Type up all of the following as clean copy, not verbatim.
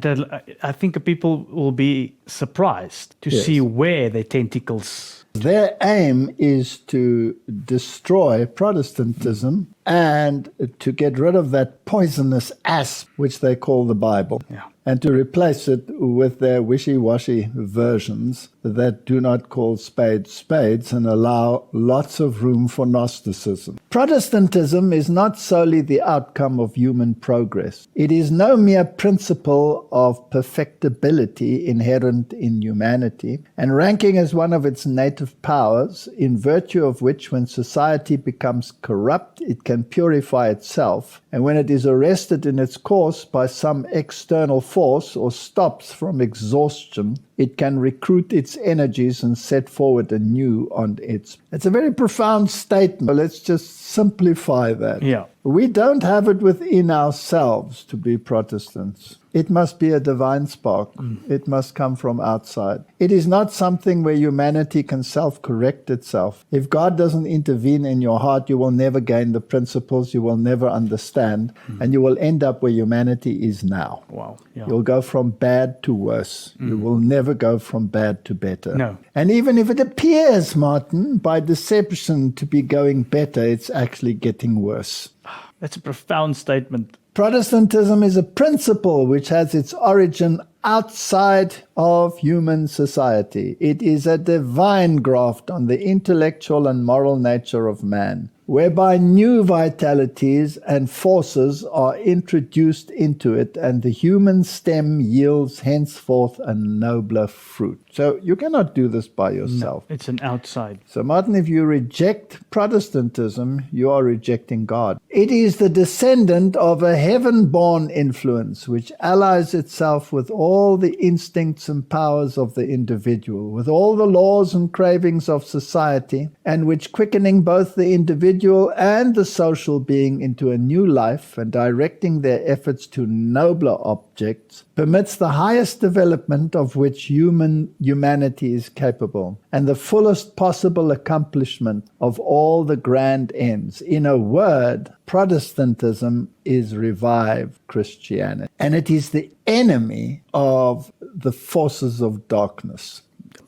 And I think people will be surprised to see where their tentacles. Their aim is to destroy Protestantism and to get rid of that poisonous asp which they call the Bible. Yeah. And to replace it with their wishy-washy versions that do not call spades spades and allow lots of room for Gnosticism. Protestantism is not solely the outcome of human progress. It is no mere principle of perfectibility inherent in humanity and ranking as one of its native powers, in virtue of which when society becomes corrupt, it can purify itself, and when it is arrested in its course by some external force or stops from exhaustion, it can recruit its energies and set forward anew on its. It's a very profound statement. Let's just simplify that. Yeah. We don't have it within ourselves to be Protestants. It must be a divine spark. It must come from outside. It is not something where humanity can self-correct itself. If God doesn't intervene in your heart, you will never gain the principles, you will never understand, and you will end up where humanity is now. Wow. Yeah. You'll go from bad to worse. You will never go from bad to better. No. And even if it appears, Martin, by deception to be going better, it's actually getting worse. That's a profound statement. Protestantism is a principle which has its origin outside of human society. It is a divine graft on the intellectual and moral nature of man, whereby new vitalities and forces are introduced into it, and the human stem yields henceforth a nobler fruit. So you cannot do this by yourself. No, it's an outside. So Martin, if you reject Protestantism, you are rejecting God. It is the descendant of a heaven-born influence which allies itself with all the instincts and powers of the individual, with all the laws and cravings of society, and which, quickening both the individual and the social being into a new life and directing their efforts to nobler objects, permits the highest development of which humanity is capable, and the fullest possible accomplishment of all the grand ends. In a word, Protestantism is revived Christianity, and it is the enemy of the forces of darkness.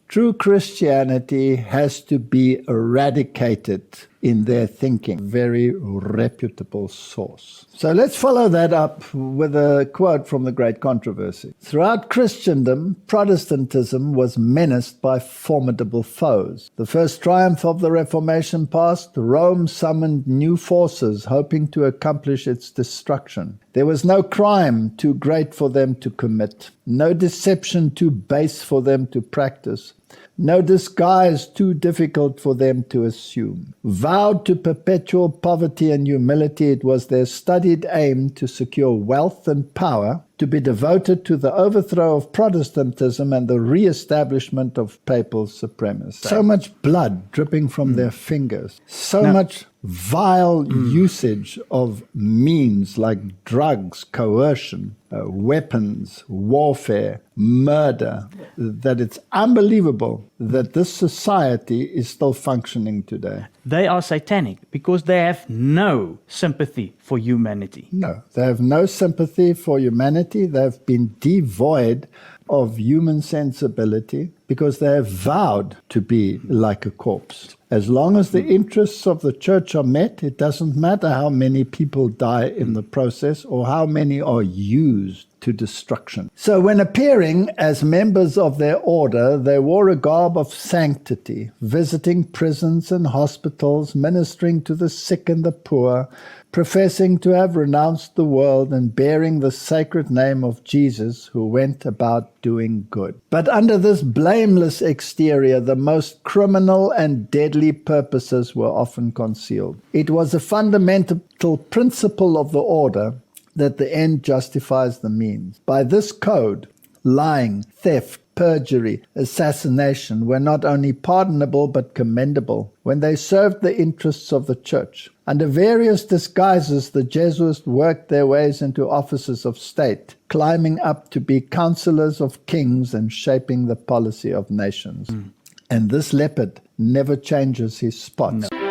True Christianity has to be eradicated in their thinking. Very reputable source. So let's follow that up with a quote from the Great Controversy. Throughout Christendom, Protestantism was menaced by formidable foes. The first triumph of the Reformation past, Rome summoned new forces hoping to accomplish its destruction. There was no crime too great for them to commit, no deception too base for them to practice, no disguise too difficult for them to assume. Vowed to perpetual poverty and humility, it was their studied aim to secure wealth and power, to be devoted to the overthrow of Protestantism and the re-establishment of papal supremacy. So much blood dripping from their fingers, so much vile usage of means like drugs, coercion, weapons, warfare, murder, that it's unbelievable that this society is still functioning today. They are satanic because they have no sympathy for humanity. No, they have no sympathy for humanity. They've been devoid of human sensibility because they have vowed to be like a corpse. As long as the interests of the church are met, it doesn't matter how many people die in the process or how many are used to destruction. So when appearing as members of their order, they wore a garb of sanctity, visiting prisons and hospitals, ministering to the sick and the poor, professing to have renounced the world and bearing the sacred name of Jesus, who went about doing good. But under this blameless exterior, the most criminal and deadly purposes were often concealed. It was a fundamental principle of the order that the end justifies the means. By this code, lying, theft, perjury, assassination were not only pardonable but commendable when they served the interests of the church. Under various disguises, the Jesuits worked their ways into offices of state, climbing up to be counselors of kings and shaping the policy of nations. And this leopard never changes his spots. No.